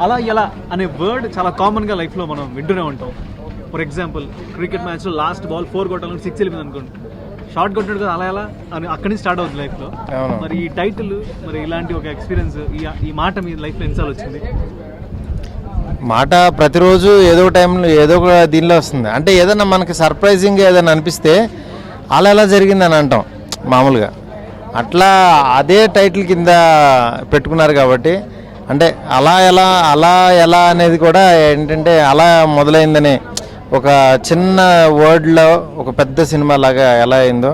అలా ఎలా అనే వర్డ్ చాలా కామన్గా లైఫ్లో మనం వింటూనే ఉంటాం. ఫర్ ఎగ్జాంపుల్ క్రికెట్ మ్యాచ్లో లాస్ట్ బాల్ 4 కొట్టాలని 6 వెళ్ళింది అనుకోండి, షార్ట్ కొట్టాడు కదా అలా ఎలా అని అక్కడి నుంచి స్టార్ట్ అవుతుంది లైఫ్లో. మరి ఈ టైటిల్, మరి ఇలాంటి ఒక ఎక్స్పీరియన్స్, ఈ మాట మీ లైఫ్లో ఎన్నిసార్లు వచ్చింది? మాట ప్రతిరోజు ఏదో టైంలో ఏదో ఒక దీనిలో వస్తుంది. అంటే ఏదైనా మనకి సర్ప్రైజింగ్గా ఏదైనా అనిపిస్తే అలా ఎలా జరిగిందని అంటాం మామూలుగా. అట్లా అదే టైటిల్ కింద పెట్టుకున్నారు కాబట్టి, అంటే అలా ఎలా అనేది కూడా ఏంటంటే అలా మొదలైందని ఒక చిన్న వర్డ్లో ఒక పెద్ద సినిమా లాగా ఎలా అయిందో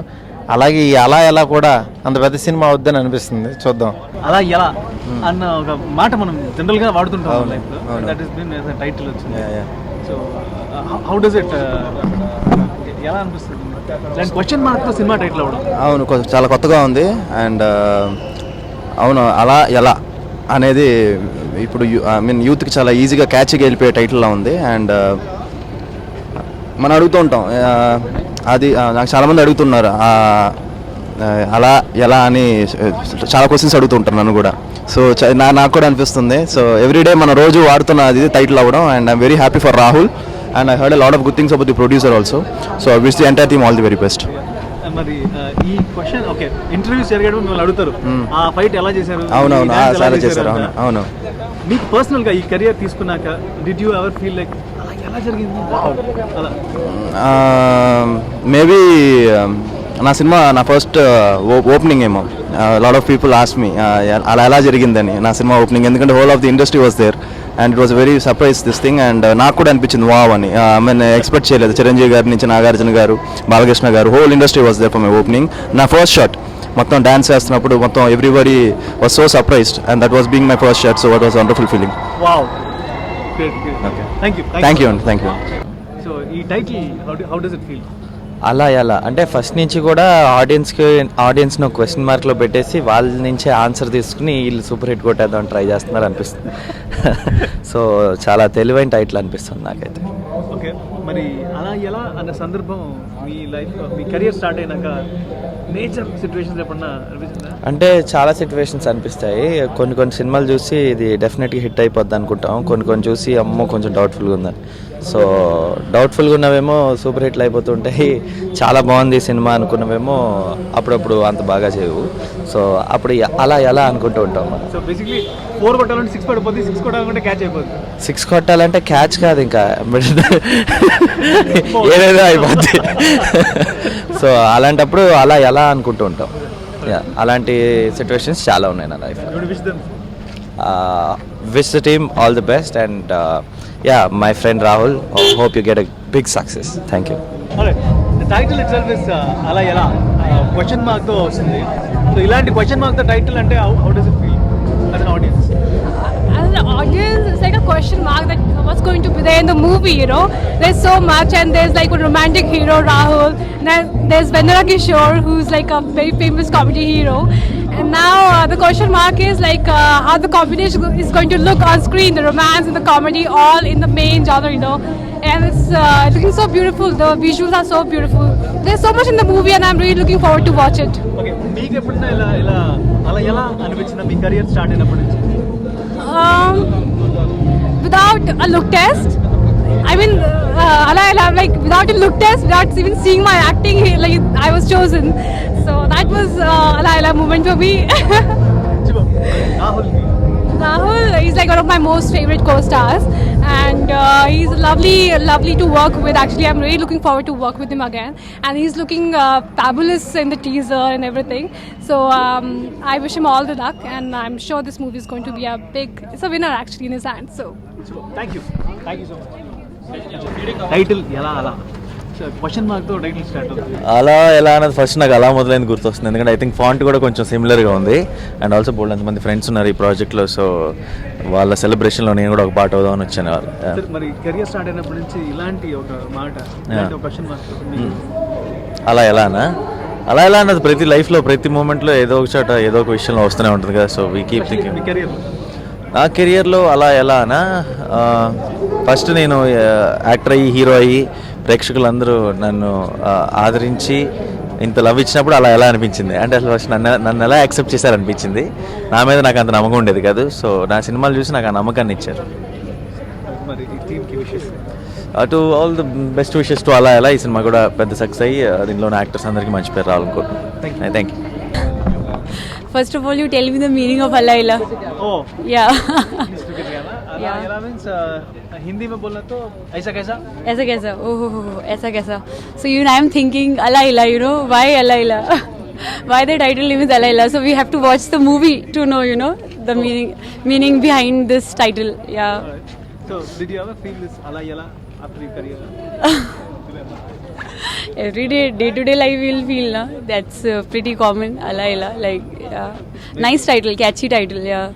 అలాగే ఈ అలా ఎలా కూడా అంత పెద్ద సినిమా అవుద్దని అనిపిస్తుంది. చూద్దాం. అలా ఎలా అన్న ఒక మాట మనం జనరల్గా వాడుతుంటాం లైఫ్లో. దట్ ఈస్ బీన్ టైటిల్ వచ్చింది. సో హౌ డస్ ఇట్, ఎలా అనిపిస్తుంది క్వశ్చన్ మార్క్తో సినిమా టైటిల్ అవ్వడం? అవును, చాలా కొత్తగా ఉంది. అండ్ అవును, అలా ఎలా అనేది ఇప్పుడు యూత్కి చాలా ఈజీగా క్యాచ్గా వెళ్ళిపోయే టైటిల్లా ఉంది. అండ్ మనం అడుగుతూ ఉంటాం, అది నాకు చాలామంది అడుగుతున్నారు అలా ఎలా అని, చాలా క్వశ్చన్స్ అడుగుతుంటారు నన్ను కూడా. సో నాకు కూడా అనిపిస్తుంది. సో ఎవ్రీడే మనం రోజు వాడుతున్న అది టైటిల్ అవ్వడం. And I'm very happy for Rahul. And I heard a lot of good things about the producer also. So I wish the entire team all the very best. మరి ఈ క్వశ్చన్ ఓకే, ఇంటర్వ్యూస్ జరిగేటప్పుడు మిమ్మల్ని అడుగుతారు ఆ fight ఎలా చేశారు. అవునవును, చాలా చేశారు. అవును, మీకు పర్సనల్గా ఈ కెరియర్ తీసుకున్నాక did you ever feel like ఎలా జరిగింది అలా? మేబీ నా సినిమా నా ఫస్ట్ ఓపెనింగ్ ఏమో, lot of people ask me అలా ఎలా జరిగిందని నా సినిమా ఓపెనింగ్. ఎందుకంటే whole of the industry was there and it was very surprise this thing. And నాకు కూడా అనిపించింది వావ్ అని. నేను ఎక్స్పెక్ట్ చేయలేదు. చిరంజీవి గారి నుంచి Nagarjuna garu, Balakrishna garu, whole industry was there for my opening. నా ఫస్ట్ షాట్ మొత్తం డాన్స్ చేస్తున్నప్పుడు మొత్తం everybody was so surprised and that was being my first shot. So it was wonderful feeling. Wow, thank you అండి. Thank you. సో ఈ title how does it feel? అలా ఎలా అంటే first నుంచి కూడా ఆడియన్స్ను క్వశ్చన్ మార్క్లో పెట్టేసి వాళ్ళ నుంచే ఆన్సర్ తీసుకుని వీళ్ళు సూపర్ హిట్ కొట్టేద్దాం ట్రై చేస్తున్నారు అనిపిస్తుంది. సో చాలా తెలివైన టైటిల్ అనిపిస్తుంది నాకైతే. ఓకే, మరి అలా ఎలా అన్న సందర్భం మీ లైఫ్, మీ కెరియర్ స్టార్ట్ అయినాక మేజర్ సిచ్యువేషన్స్ ఎప్పుడన్నా అనిపిస్తుందా? అంటే చాలా సిచ్యువేషన్స్ అనిపిస్తాయి. కొన్ని సినిమాలు చూసి ఇది డెఫినెట్గా హిట్ అయిపోద్ది అనుకుంటాం. కొన్ని చూసి అమ్మో కొంచెం డౌట్ఫుల్గా ఉందని. సో డౌట్ఫుల్గా ఉన్నవేమో సూపర్ హిట్లు అయిపోతుంటాయి. చాలా బాగుంది సినిమా అనుకున్నవేమో అప్పుడప్పుడు అంత బాగా చేయవు. సో అప్పుడు అలా ఎలా అనుకుంటూ ఉంటాం. సో బేసిక్లీ 4 కొట్టాలంటే 6 పడిపోద్ది, 6 కొట్టాలంటే క్యాచ్ అయిపోద్ది. 6 కొట్టాలంటే క్యాచ్ కాదు, ఇంకా ఏదైనా అయిపోద్ది. సో అలాంటప్పుడు అలా ఎలా అనుకుంటూ ఉంటాం. అలాంటి సిచ్యువేషన్స్ చాలా ఉన్నాయి నా life. Wish the team all the best and my friend Rahul, hope you get a big success. Thank you. Alright, the title itself is ala ela question mark tho vasthundi. So ilanti question mark the title ante how does it feel as an audience? As an audience, it's like a question mark that what's going to be there in the movie, you know. There's so much, and there's like a romantic hero, Rahul, and then there's Vandana Kishore, who's like a very famous comedy hero. And now the question mark is like how the combination is going to look on screen, the romance and the comedy all in the main genre, you know. And it's looking so beautiful. The visuals are so beautiful. There's so much in the movie and I'm really looking forward to watch it. Okay, meeku eppudina ala ela anipichinda me career start అయినప్పటి నుంచి? Without a look test, I mean, like without a look test, without even seeing my acting, like I was chosen. So that was a moment for me. Rahul is like one of my most favorite co-stars, and he's lovely to work with. Actually, I'm really looking forward to work with him again. And he's looking fabulous in the teaser and everything. So I wish him all the luck, and I'm sure this movie is going to be it's a winner actually in his hands. So thank you so much. Title ఎలా అలా question మార్క్తో title start అవుతుంది. అలా ఎలా అనేది first నాకు అలా మొదలైంది గుర్తొస్తుంది. ఎందుకంటే ఐ థింక్ ఫాంట్ కూడా కొంచెం సిమిలర్గా ఉంది. అండ్ ఆల్సో బోల్డ్ అంతమంది ఫ్రెండ్స్ ఉన్నారు ఈ ప్రాజెక్ట్లో. సో వాళ్ళ సెలబ్రేషన్లో నేను కూడా ఒక పార్ట్ అవుదామని వచ్చాను. మరి కెరియర్ స్టార్ట్ అయినప్పటి నుంచి ఇలాంటి ఒక మాట క్వశ్చన్ మార్క్ అలా ఎలానా అలా ఎలా అన్నది ప్రతి లైఫ్లో ప్రతి మూమెంట్లో ఏదో ఒక చోట ఏదో ఒక విషయంలో వస్తూనే ఉంటుంది కదా. So we keep thinking. నా కెరియర్లో అలా ఎలానా ఫస్ట్ నేను యాక్టర్ అయ్యి హీరో అయ్యి ప్రేక్షకులందరూ నన్ను ఆదరించి ఇంత లవ్ ఇచ్చినప్పుడు అలా ఎలా అనిపించింది అంటే అసలు ఫస్ట్ నన్ను ఎలా యాక్సెప్ట్ చేశారనిపించింది. నా మీద నాకు అంత నమ్మకం ఉండేది కాదు. సో నా సినిమాలు చూసి నాకు ఆ నమ్మకాన్ని ఇచ్చారు. మరి ఈ టీమ్కి wishes. To all the best wishes to అలా ఎలా ఈ సినిమా కూడా పెద్ద సక్సెస్ అయ్యి దీనిలో యాక్టర్స్ అందరికీ మంచి పేరు రావాలనుకుంటున్నాను. Thank you. First of all, you tell me the meaning of Allah Ilah. Oh. Yeah. Allah Ilah means Hindi में बोलना तो ऐसा कैसा? ऐसा कैसा? Oh, ऐसा कैसा? So I'm thinking Allah Ilah. You know why Allah Ilah? Why the title name is Allah Ilah? So we have to watch the movie to know, the meaning behind this title. Yeah. Alright. So did you ever feel this Allah Ilah after your career? Every day-to-day life we'll feel, na? That's pretty common. Allah Ilah, like, yeah. Nice title, catchy title, yeah.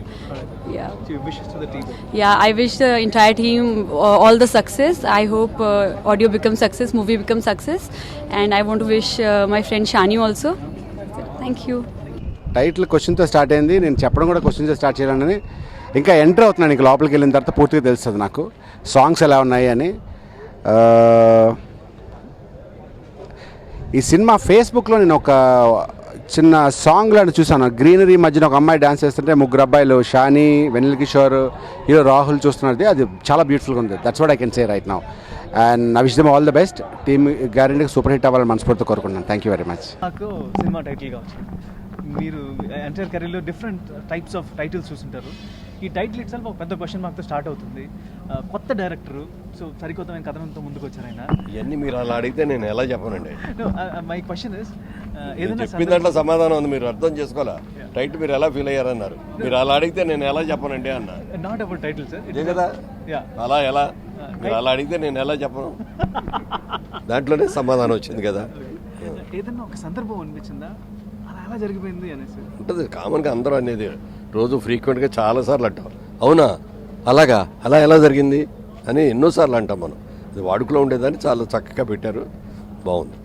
Yeah. So your wishes to the team. Yeah, I wish the entire team all the success. I hope audio becomes success, movie becomes success, and I want to wish my friend Shani also. Thank you. Title క్వశ్చన్తో start అయింది. నేను చెప్పడం కూడా క్వశ్చన్తో start చేయాలని ఇంకా enter అవుతున్నాను. ఇంకా లోపలికి వెళ్ళిన తర్వాత పూర్తిగా తెలుస్తుంది నాకు సాంగ్స్ ఎలా ఉన్నాయి అని. ఈ సినిమా ఫేస్బుక్లో నేను ఒక చిన్న సాంగ్లో చూసాను. గ్రీనరీ మధ్యన ఒక అమ్మాయి డాన్స్ చేస్తుంటే ముగ్గురు అబ్బాయిలు షానీ, వెనిల్ కిషోర్, హీరో రాహుల్ చూస్తున్నది. అది చాలా బ్యూటిఫుల్గా ఉంది. That's what I can say right now. And I wish them all the best. Team గ్యారెంటీగా సూపర్ హిట్ అవ్వాలని మనస్ఫూర్తిగా కోరుకుంటున్నాను. Thank you very much. నాకు సినిమా టైటిల్గా వచ్చింది. మీరు ఎంటైర్ కెరీర్లో డిఫరెంట్ టైప్స్ ఆఫ్ టైటిల్స్ చూస్తుంటారు. ఈ టైటిల్ ఇట్ సెల్ఫ్ ఒక పెద్ద క్వశ్చన్ మార్క్తో స్టార్ట్ అవుతుంది. కొత్త డైరెక్టరు, సో సరికొత్తమైన కథనంతో ముందుకు వచ్చారు ఆయన. ఇవన్నీ మీరు అలా అడిగితే నేను ఎలా చెప్పనండి. మై క్వశ్చన్ ఇస్ చెప్పిన దాంట్లో సమాధానం ఉంది, మీరు అర్థం చేసుకోవాలా. టైటిల్ మీరు ఎలా ఫీల్ అయ్యారన్నారు, మీరు అలా అడిగితే నేను ఎలా చెప్పనండి అన్నా. నాట్ అబౌట్ టైటిల్ సార్, ఇదే కదా. అలా ఎలా మీరు అలా అడిగితే నేను ఎలా చెప్పను, దాంట్లోనే సమాధానం వచ్చింది కదా. ఏదన్నా ఒక సందర్భం అనిపించిందా అలా ఎలా జరిగిపోయింది అనేసి? ఉంటుంది కామన్గా అందరూ అనేది రోజు ఫ్రీక్వెంట్గా చాలాసార్లు అంటాం. అవునా అలాగా, అలా ఎలా జరిగింది అని ఎన్నోసార్లు అంటాం మనం. అది వాడుకలో ఉండేదాన్ని చాలా చక్కగా పెట్టారు, బాగుంది.